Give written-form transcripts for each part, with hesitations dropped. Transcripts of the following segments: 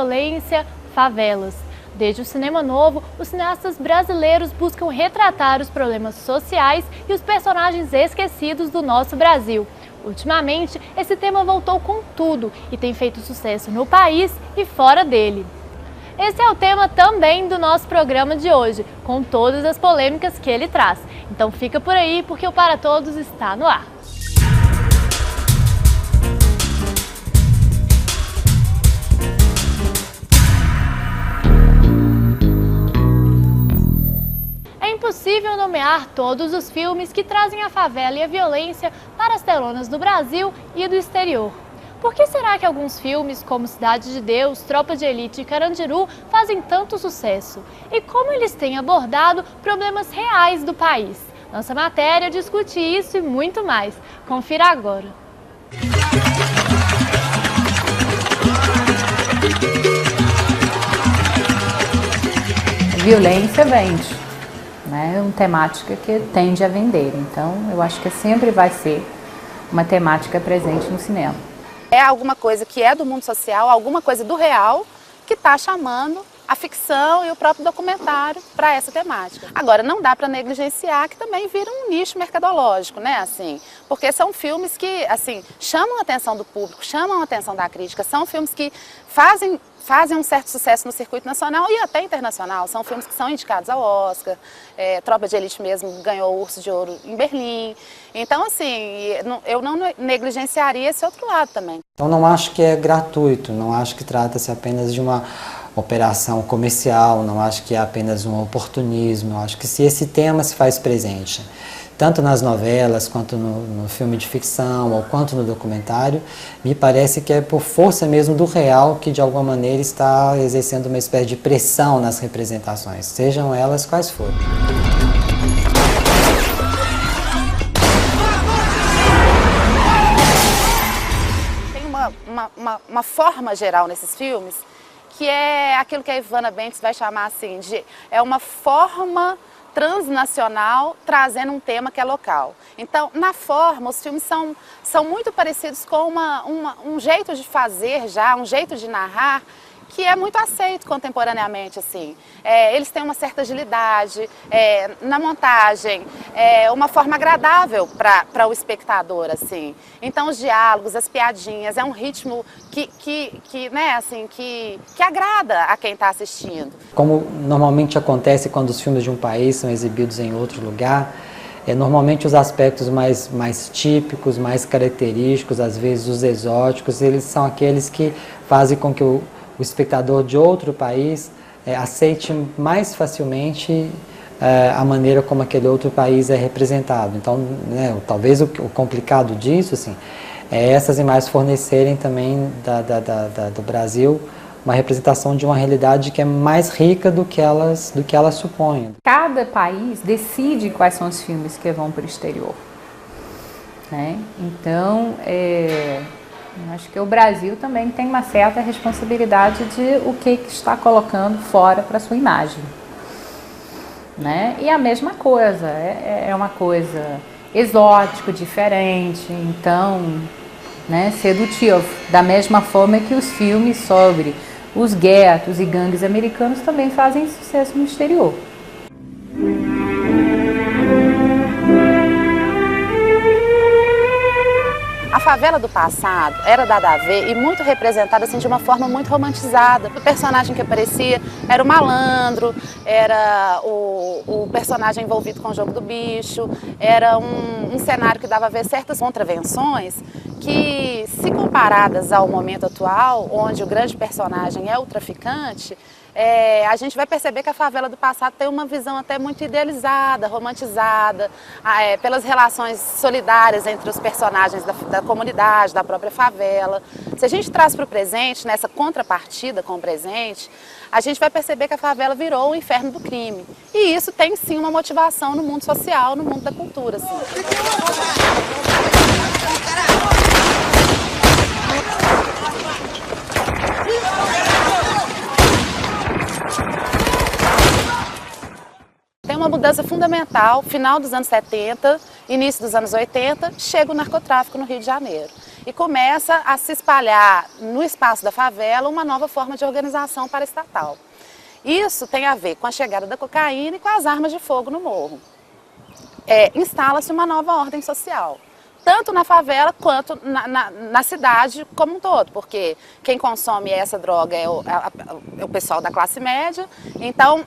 violência, favelas. Desde o Cinema Novo, os cineastas brasileiros buscam retratar os problemas sociais e os personagens esquecidos do nosso Brasil. Ultimamente, esse tema voltou com tudo e tem feito sucesso no país e fora dele. Esse é o tema também do nosso programa de hoje, com todas as polêmicas que ele traz. Então fica por aí, porque o Para Todos está no ar. É impossível nomear todos os filmes que trazem a favela e a violência para as telonas do Brasil e do exterior. Por que será que alguns filmes, como Cidade de Deus, Tropa de Elite e Carandiru, fazem tanto sucesso? E como eles têm abordado problemas reais do país? Nossa matéria discute isso e muito mais. Confira agora. Violência vende, né? É uma temática que tende a vender. Então, eu acho que sempre vai ser uma temática presente no cinema. É alguma coisa que é do mundo social, alguma coisa do real, que está chamando a ficção e o próprio documentário para essa temática. Agora, não dá para negligenciar que também vira um nicho mercadológico, né? Assim, porque são filmes que assim, chamam a atenção do público, chamam a atenção da crítica, são filmes que fazem um certo sucesso no circuito nacional e até internacional. São filmes que são indicados ao Oscar, Tropa de Elite mesmo ganhou o Urso de Ouro em Berlim. Então, assim, eu não negligenciaria esse outro lado também. Eu não acho que é gratuito, não acho que trata-se apenas de uma operação comercial, não acho que é apenas um oportunismo. Eu acho que se esse tema se faz presente, tanto nas novelas, quanto no filme de ficção, ou quanto no documentário, me parece que é por força mesmo do real que de alguma maneira está exercendo uma espécie de pressão nas representações, sejam elas quais forem. Tem uma forma geral nesses filmes, que é aquilo que a Ivana Bentes vai chamar assim, é uma forma transnacional trazendo um tema que é local. Então, na forma, os filmes são muito parecidos com um jeito de fazer já, um jeito de narrar, que é muito aceito contemporaneamente, assim. Eles têm uma certa agilidade na montagem, uma forma agradável para o espectador, assim. Então, os diálogos, as piadinhas, é um ritmo né, assim, que agrada a quem está assistindo. Como normalmente acontece quando os filmes de um país são exibidos em outro lugar, normalmente os aspectos mais típicos, mais característicos, às vezes os exóticos, eles são aqueles que fazem com que o espectador de outro país aceite mais facilmente a maneira como aquele outro país é representado. Então, né, talvez o complicado disso assim, é essas imagens fornecerem também do Brasil uma representação de uma realidade que é mais rica do que elas supõem. Cada país decide quais são os filmes que vão para o exterior, né? Então, eu acho que o Brasil também tem uma certa responsabilidade de o que está colocando fora para sua imagem, né? E a mesma coisa, é uma coisa exótico, diferente, então, né, sedutivo. Da mesma forma que os filmes sobre os guetos e gangues americanos também fazem sucesso no exterior. A favela do passado era dada a ver e muito representada assim, de uma forma muito romantizada. O personagem que aparecia era o malandro, era o personagem envolvido com o jogo do bicho, era um cenário que dava a ver certas contravenções que, se comparadas ao momento atual, onde o grande personagem é o traficante, a gente vai perceber que a favela do passado tem uma visão até muito idealizada, romantizada, pelas relações solidárias entre os personagens da comunidade, da própria favela. Se a gente traz para o presente, nessa contrapartida com o presente, a gente vai perceber que a favela virou o inferno do crime. E isso tem sim uma motivação no mundo social, no mundo da cultura. Assim. Tem uma mudança fundamental, final dos anos 70, início dos anos 80, chega o narcotráfico no Rio de Janeiro. e começa a se espalhar no espaço da favela uma nova forma de organização paraestatal. Isso tem a ver com a chegada da cocaína e com as armas de fogo no morro. Instala-se uma nova ordem social, tanto na favela quanto na cidade como um todo, porque quem consome essa droga é o pessoal da classe média, então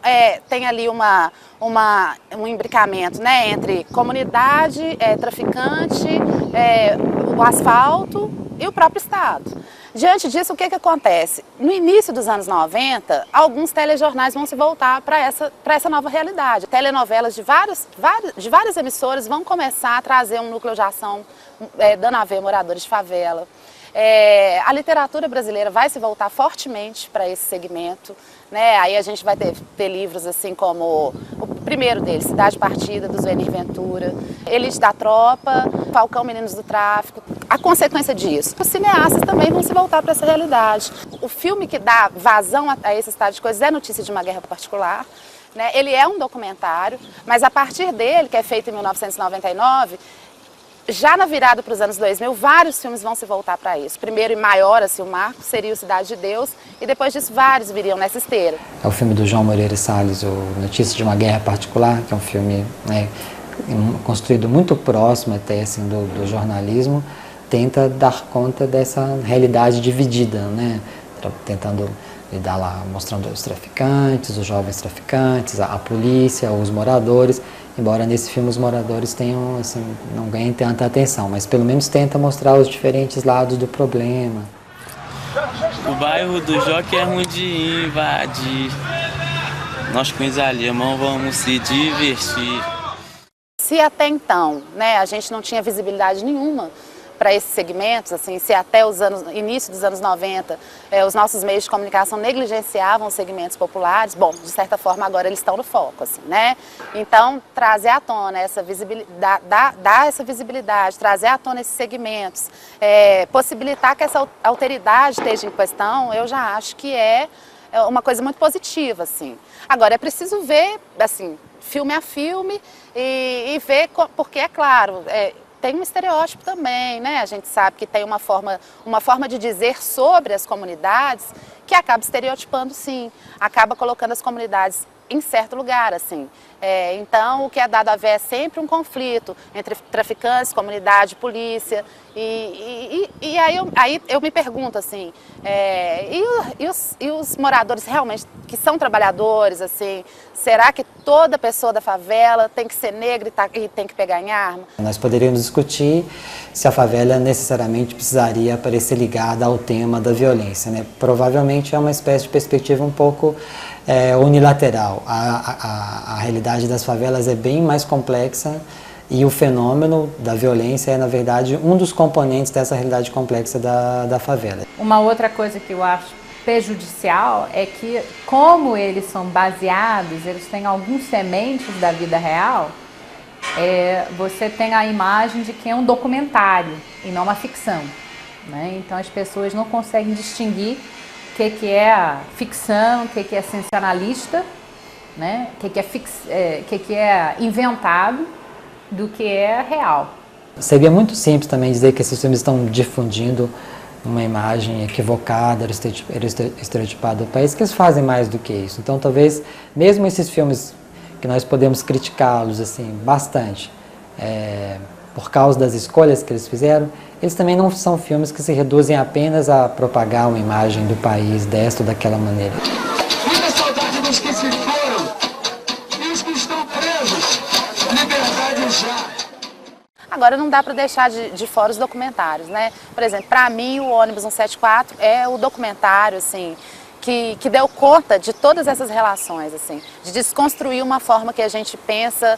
tem ali um imbricamento, né, entre comunidade, traficante, o asfalto e o próprio Estado. Diante disso, o que acontece? No início dos anos 90, alguns telejornais vão se voltar para essa nova realidade. Telenovelas de várias emissoras vão começar a trazer um núcleo de ação dando a ver moradores de favela. A literatura brasileira vai se voltar fortemente para esse segmento, né? Aí a gente vai ter livros assim como o primeiro deles, Cidade Partida, do Zuenir Ventura, Elite da Tropa, Falcão Meninos do Tráfico. A consequência disso, os cineastas também vão se voltar para essa realidade. O filme que dá vazão a esse estado de coisas é Notícia de uma Guerra Particular, né? Ele é um documentário, mas a partir dele, que é feito em 1999, já na virada para os anos 2000, vários filmes vão se voltar para isso. Primeiro e maior, assim, o marco seria o Cidade de Deus, e depois disso vários viriam nessa esteira. É o filme do João Moreira Salles, o Notícia de uma Guerra Particular, que é um filme, né, construído muito próximo até assim, do jornalismo, tenta dar conta dessa realidade dividida, né, tentando lidar lá, mostrando os traficantes, os jovens traficantes, a polícia, os moradores. Embora nesse filme os moradores tenham, assim, não ganhem tanta atenção, mas pelo menos tenta mostrar os diferentes lados do problema. O bairro do Jockey é ruim de invadir. Nós com os alemães vamos se divertir. Se até então, né, a gente não tinha visibilidade nenhuma para esses segmentos, assim, se até início dos anos 90 os nossos meios de comunicação negligenciavam os segmentos populares, bom, de certa forma agora eles estão no foco, assim, né? Então, trazer à tona essa visibilidade, dar essa visibilidade, trazer à tona esses segmentos, possibilitar que essa alteridade esteja em questão, eu já acho que é uma coisa muito positiva, assim. Agora, é preciso ver, assim, filme a filme e ver, porque é claro, tem um estereótipo também, né? A gente sabe que tem uma forma de dizer sobre as comunidades que acaba estereotipando, sim, acaba colocando as comunidades em certo lugar, assim. Então, o que é dado a ver é sempre um conflito entre traficantes, comunidade, polícia. E aí eu me pergunto, assim, e os moradores realmente que são trabalhadores, assim, será que toda pessoa da favela tem que ser negra e tem que pegar em arma? Nós poderíamos discutir se a favela necessariamente precisaria aparecer ligada ao tema da violência, né? Provavelmente é uma espécie de perspectiva um pouco unilateral. A realidade das favelas é bem mais complexa e o fenômeno da violência é, na verdade, um dos componentes dessa realidade complexa da favela. Uma outra coisa que eu acho prejudicial é que, como eles são baseados, eles têm alguns sementes da vida real, você tem a imagem de que é um documentário e não uma ficção, né? Então as pessoas não conseguem distinguir o que é ficção, o que é sensacionalista, né? O que é inventado do que é real. Seria muito simples também dizer que esses filmes estão difundindo uma imagem equivocada, estereotipada do país, que eles fazem mais do que isso. Então talvez, mesmo esses filmes que nós podemos criticá-los assim, bastante, por causa das escolhas que eles fizeram, eles também não são filmes que se reduzem apenas a propagar uma imagem do país desta ou daquela maneira. Muita saudade dos que se foram e os que estão presos. Liberdade já. Agora não dá para deixar de fora os documentários, né? Por exemplo, para mim o Ônibus 174 é o documentário, assim, que deu conta de todas essas relações, assim, de desconstruir uma forma que a gente pensa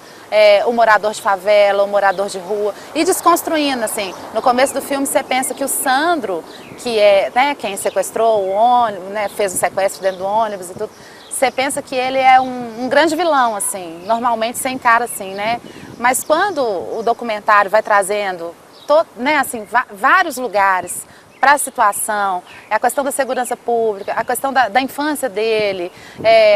o morador de favela, o morador de rua, e desconstruindo, assim. No começo do filme você pensa que o Sandro, que é, né, quem sequestrou o ônibus, né, fez um sequestro dentro do ônibus e tudo, você pensa que ele é um grande vilão, assim, normalmente sem cara assim, né? Mas quando o documentário vai trazendo, né, assim, vários lugares para a situação, a questão da segurança pública, a questão da infância dele,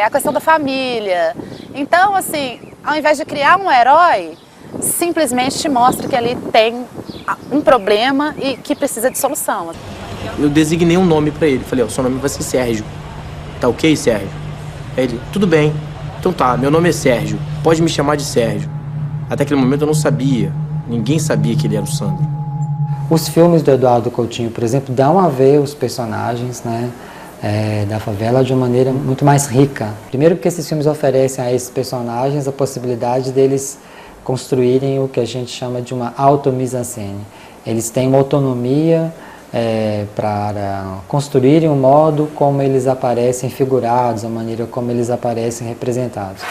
a questão da família. Então, assim, ao invés de criar um herói, simplesmente te mostra que ali tem um problema e que precisa de solução. Eu designei um nome pra ele, falei, ó, seu nome vai ser Sérgio. Tá ok, Sérgio? Aí ele, tudo bem. Então tá, meu nome é Sérgio, pode me chamar de Sérgio. Até aquele momento eu não sabia, ninguém sabia que ele era o Sandro. Os filmes do Eduardo Coutinho, por exemplo, dão a ver os personagens, né, da favela de uma maneira muito mais rica. Primeiro porque esses filmes oferecem a esses personagens a possibilidade deles construírem o que a gente chama de uma auto-mise-en-scène. Eles têm uma autonomia para construírem o modo como eles aparecem figurados, a maneira como eles aparecem representados.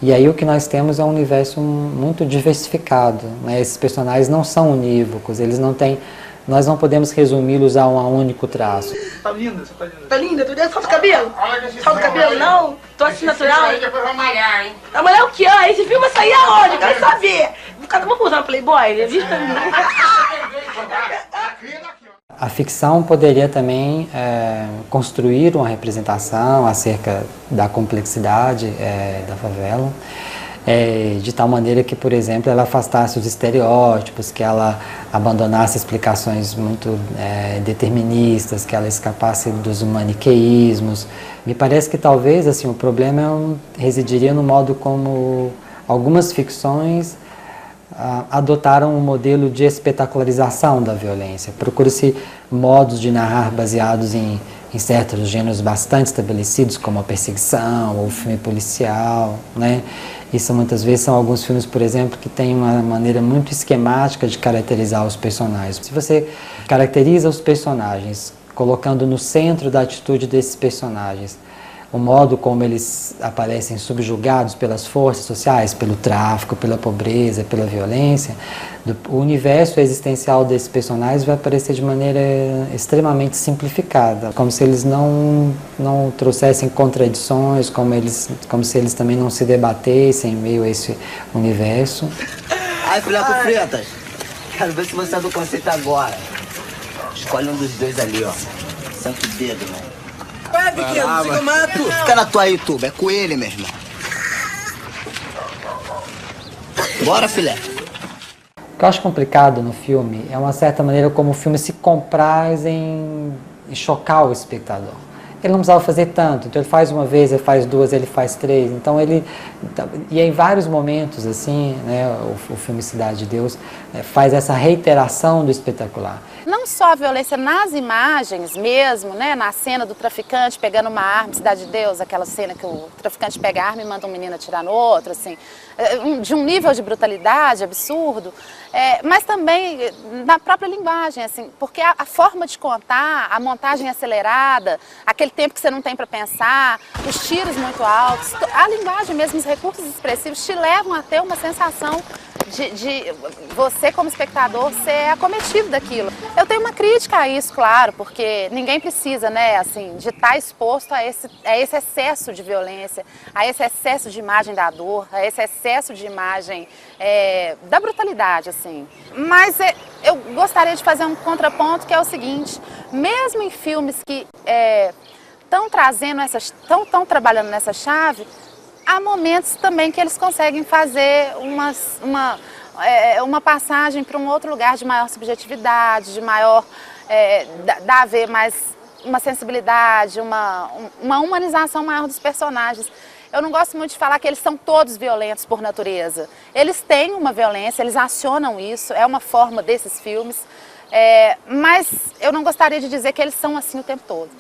E aí o que nós temos é um universo muito diversificado, né? Esses personagens não são unívocos, eles não têm, nós não podemos resumi-los a um único traço. Tá linda, você tá linda. Tá linda, tu deu solta o cabelo? Solta o cabelo, não? Tô assim natural. Depois vai malhar, hein? Amanhã o que? Esse filme vai sair aonde? Eu quero saber. Vou ficar uma usando Playboy, é visto? A ficção poderia também construir uma representação acerca da complexidade da favela, de tal maneira que, por exemplo, ela afastasse os estereótipos, que ela abandonasse explicações muito deterministas, que ela escapasse dos maniqueísmos. Me parece que talvez assim, o problema residiria no modo como algumas ficções adotaram um modelo de espetacularização da violência. Procura-se modos de narrar baseados em certos gêneros bastante estabelecidos, como a perseguição ou o filme policial, né? Isso muitas vezes são alguns filmes, por exemplo, que têm uma maneira muito esquemática de caracterizar os personagens. Se você caracteriza os personagens colocando no centro da atitude desses personagens o modo como eles aparecem subjugados pelas forças sociais, pelo tráfico, pela pobreza, pela violência, o universo existencial desses personagens vai aparecer de maneira extremamente simplificada, como se eles não trouxessem contradições, como se eles também não se debatessem em meio a esse universo. Ai, Fileto Freitas, quero ver se você é do conceito agora. Escolhe um dos dois ali, ó. Senta o dedo, velho. Vai, pequeno, você que eu mato. Fica na tua YouTube, é com ele, meu irmão. Bora, filé. O que eu acho complicado no filme é uma certa maneira como o filme se compraz em chocar o espectador. Ele não precisava fazer tanto, então ele faz uma vez, ele faz duas, ele faz três, então e em vários momentos assim, né, o filme Cidade de Deus faz essa reiteração do espetacular. Não só a violência nas imagens mesmo, né, na cena do traficante pegando uma arma, Cidade de Deus, aquela cena que o traficante pega a arma e manda um menino atirar no outro, assim, de um nível de brutalidade absurdo, mas também na própria linguagem, assim, porque a forma de contar, a montagem acelerada, aquele tempo que você não tem para pensar, os tiros muito altos, a linguagem mesmo, os recursos expressivos te levam a ter uma sensação de você como espectador ser acometido daquilo. Eu tenho uma crítica a isso, claro, porque ninguém precisa, né, assim, de estar exposto a esse excesso de violência, a esse excesso de imagem da dor, a esse excesso de imagem da brutalidade, assim. Mas eu gostaria de fazer um contraponto, que é o seguinte: mesmo em filmes que estão trabalhando nessa chave, há momentos também que eles conseguem fazer uma passagem para um outro lugar de maior subjetividade, de maior, dá a ver mais uma sensibilidade, uma humanização maior dos personagens. Eu não gosto muito de falar que eles são todos violentos por natureza. Eles têm uma violência, eles acionam isso, é uma forma desses filmes, mas eu não gostaria de dizer que eles são assim o tempo todo.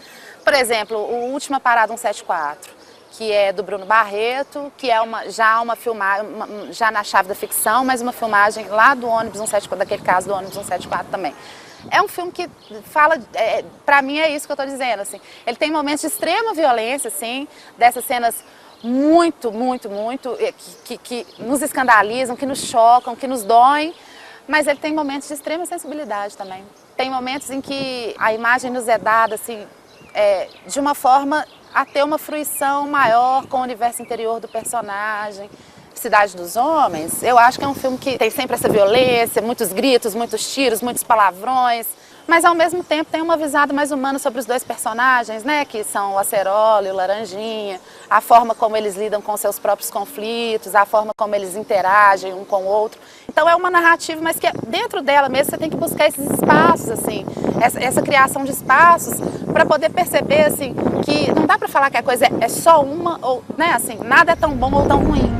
Por exemplo, o Última Parada 174. Que é do Bruno Barreto, que é já uma filmagem, já na chave da ficção, mas uma filmagem lá do ônibus 174, daquele caso do ônibus 174 também. É um filme que fala, pra mim é isso que eu tô dizendo, assim. Ele tem momentos de extrema violência, assim, dessas cenas muito, que nos escandalizam, que nos chocam, que nos doem, mas ele tem momentos de extrema sensibilidade também. Tem momentos em que a imagem nos é dada, assim, de uma forma a ter uma fruição maior com o universo interior do personagem. Cidade dos Homens, eu acho que é um filme que tem sempre essa violência, muitos gritos, muitos tiros, muitos palavrões, mas ao mesmo tempo tem uma visada mais humana sobre os dois personagens, né, que são o Acerola e o Laranjinha, a forma como eles lidam com seus próprios conflitos, a forma como eles interagem um com o outro. Então é uma narrativa, mas que dentro dela mesmo você tem que buscar esses espaços, assim, essa criação de espaços para poder perceber, assim, que não dá para falar que a coisa é só uma, ou, né, assim, nada é tão bom ou tão ruim.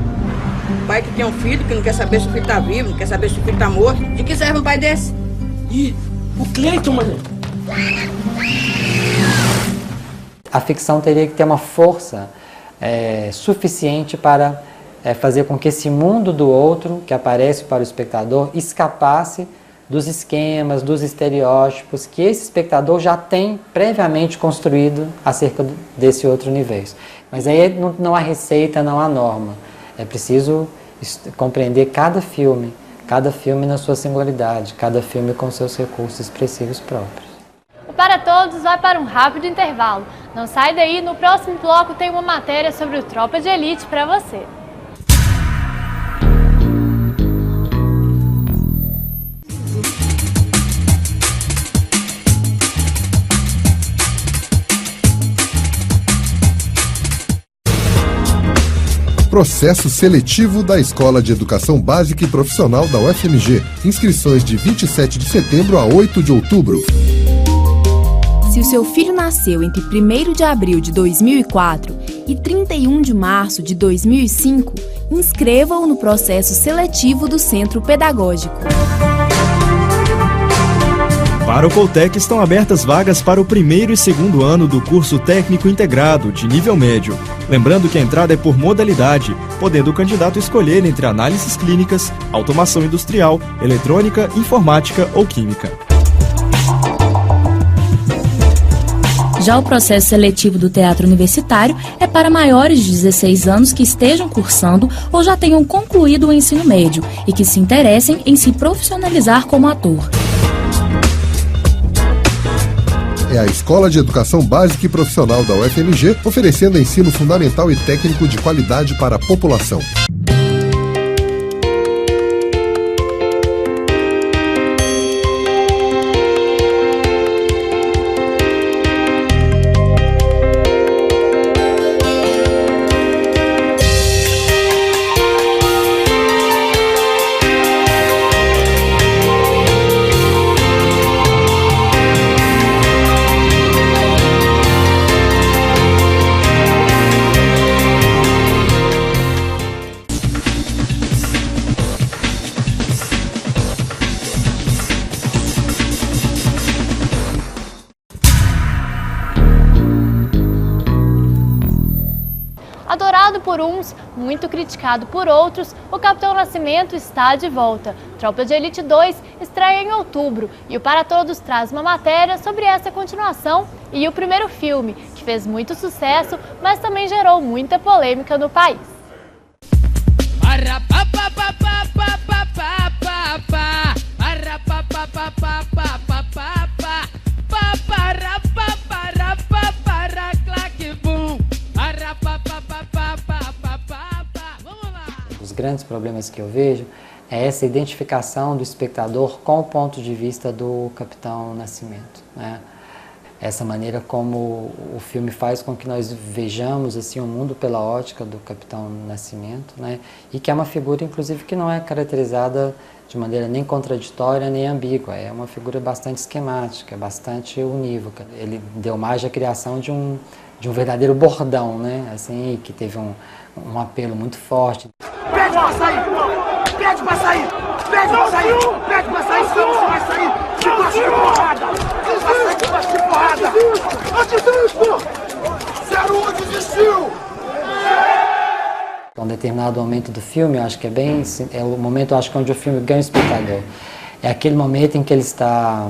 Um pai que tem um filho que não quer saber se o filho está vivo, não quer saber se o filho está morto, de que serve um pai desse? Ih, o Cleiton, mano. A ficção teria que ter uma força suficiente para fazer com que esse mundo do outro, que aparece para o espectador, escapasse dos esquemas, dos estereótipos que esse espectador já tem previamente construído acerca desse outro universo. Mas aí não há receita, não há norma. É preciso compreender cada filme na sua singularidade, cada filme com seus recursos expressivos próprios. O Para Todos vai para um rápido intervalo. Não sai daí, no próximo bloco tem uma matéria sobre o Tropa de Elite para você. Processo seletivo da Escola de Educação Básica e Profissional da UFMG. Inscrições de 27 de setembro a 8 de outubro. Se o seu filho nasceu entre 1º de abril de 2004 e 31 de março de 2005, inscreva-o no processo seletivo do Centro Pedagógico. Para o Coltec estão abertas vagas para o 1º e 2º ano do curso técnico integrado de nível médio. Lembrando que a entrada é por modalidade, podendo o candidato escolher entre análises clínicas, automação industrial, eletrônica, informática ou química. Já o processo seletivo do Teatro Universitário é para maiores de 16 anos que estejam cursando ou já tenham concluído o ensino médio e que se interessem em se profissionalizar como ator. É a Escola de Educação Básica e Profissional da UFMG, oferecendo ensino fundamental e técnico de qualidade para a população. Adorado por uns, muito criticado por outros, o Capitão Nascimento está de volta. Tropa de Elite 2 estreia em outubro e o Para Todos traz uma matéria sobre essa continuação e o primeiro filme, que fez muito sucesso, mas também gerou muita polêmica no país. Os grandes problemas que eu vejo é essa identificação do espectador com o ponto de vista do Capitão Nascimento, né? Essa maneira como o filme faz com que nós vejamos assim, o mundo pela ótica do Capitão Nascimento, né? E que é uma figura, inclusive, que não é caracterizada de maneira nem contraditória nem ambígua, é uma figura bastante esquemática, bastante unívoca. Ele deu margem à criação de um verdadeiro bordão, né? Assim, que teve um apelo muito forte. Pede pra sair! Pede pra sair! Pede pra sair! Pede pra sair, senão você vai sair debaixo de porrada! Vai sair debaixo de porrada! Anticristo! 01 desistiu! Um determinado momento do filme, eu acho que é o momento, eu acho que onde o filme ganha o espectador. É aquele momento em que ele está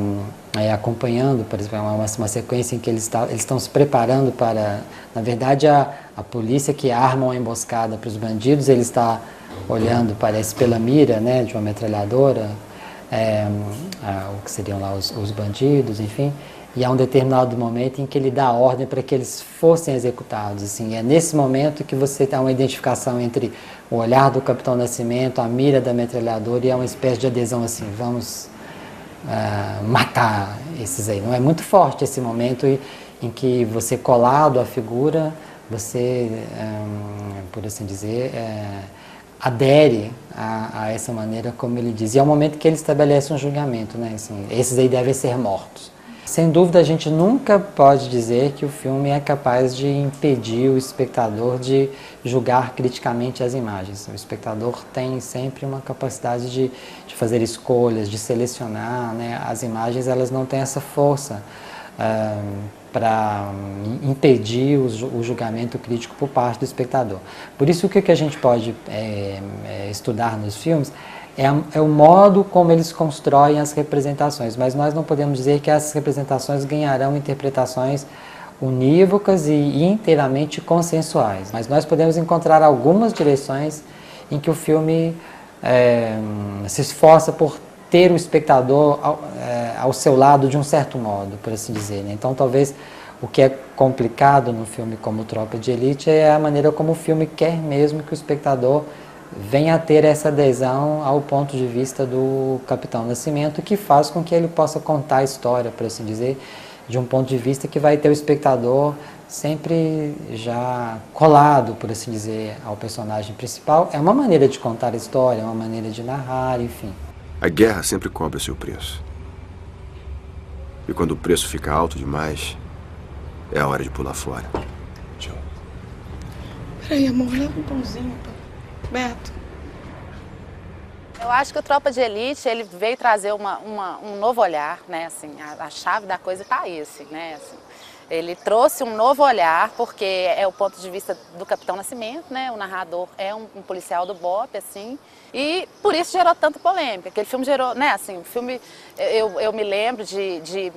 acompanhando, por exemplo, uma sequência em que eles estão se preparando para, na verdade, a polícia que arma uma emboscada para os bandidos, ele está olhando, parece, pela mira, né, de uma metralhadora, o que seriam lá os bandidos, enfim, e há um determinado momento em que ele dá a ordem para que eles fossem executados. Assim, é nesse momento que você tem uma identificação entre o olhar do Capitão Nascimento, a mira da metralhadora, e é uma espécie de adesão assim, vamos matar esses aí. Não é muito forte esse momento em que você, colado à figura, você, por assim dizer, adere a essa maneira como ele diz. E é o momento que ele estabelece um julgamento, né? Assim, esses aí devem ser mortos. Sem dúvida, a gente nunca pode dizer que o filme é capaz de impedir o espectador de julgar criticamente as imagens. O espectador tem sempre uma capacidade de fazer escolhas, de selecionar, né? As imagens, elas não têm essa força para impedir o julgamento crítico por parte do espectador. Por isso, o que a gente pode estudar nos filmes é o modo como eles constroem as representações, mas nós não podemos dizer que as representações ganharão interpretações unívocas e inteiramente consensuais. Mas nós podemos encontrar algumas direções em que o filme se esforça por ter o espectador ao seu lado de um certo modo, por assim dizer, né? Então, talvez o que é complicado no filme como Tropa de Elite é a maneira como o filme quer mesmo que o espectador venha a ter essa adesão ao ponto de vista do Capitão Nascimento, que faz com que ele possa contar a história, por assim dizer, de um ponto de vista que vai ter o espectador sempre já colado, por assim dizer, ao personagem principal. É uma maneira de contar a história, é uma maneira de narrar, enfim. A guerra sempre cobra seu preço. E quando o preço fica alto demais, é a hora de pular fora. Joe. Peraí, amor, leva um pãozinho, Beto. Eu acho que o Tropa de Elite, ele veio trazer um novo olhar, né, assim, a chave da coisa tá aí, assim, né, assim. Ele trouxe um novo olhar, porque é o ponto de vista do Capitão Nascimento, né, o narrador é um policial do BOPE, assim, e por isso gerou tanta polêmica. Aquele filme gerou, né, assim, o filme, eu me lembro de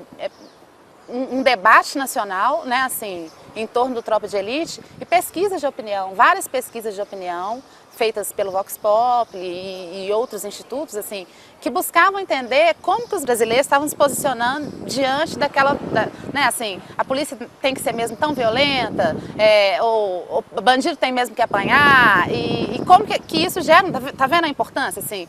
um debate nacional, né, assim, em torno do Tropa de Elite e pesquisas de opinião, várias pesquisas de opinião feitas pelo Vox Populi e outros institutos, assim, que buscavam entender como que os brasileiros estavam se posicionando diante daquela, né, assim, a polícia tem que ser mesmo tão violenta, ou o bandido tem mesmo que apanhar, e como que isso gera, tá vendo a importância, assim?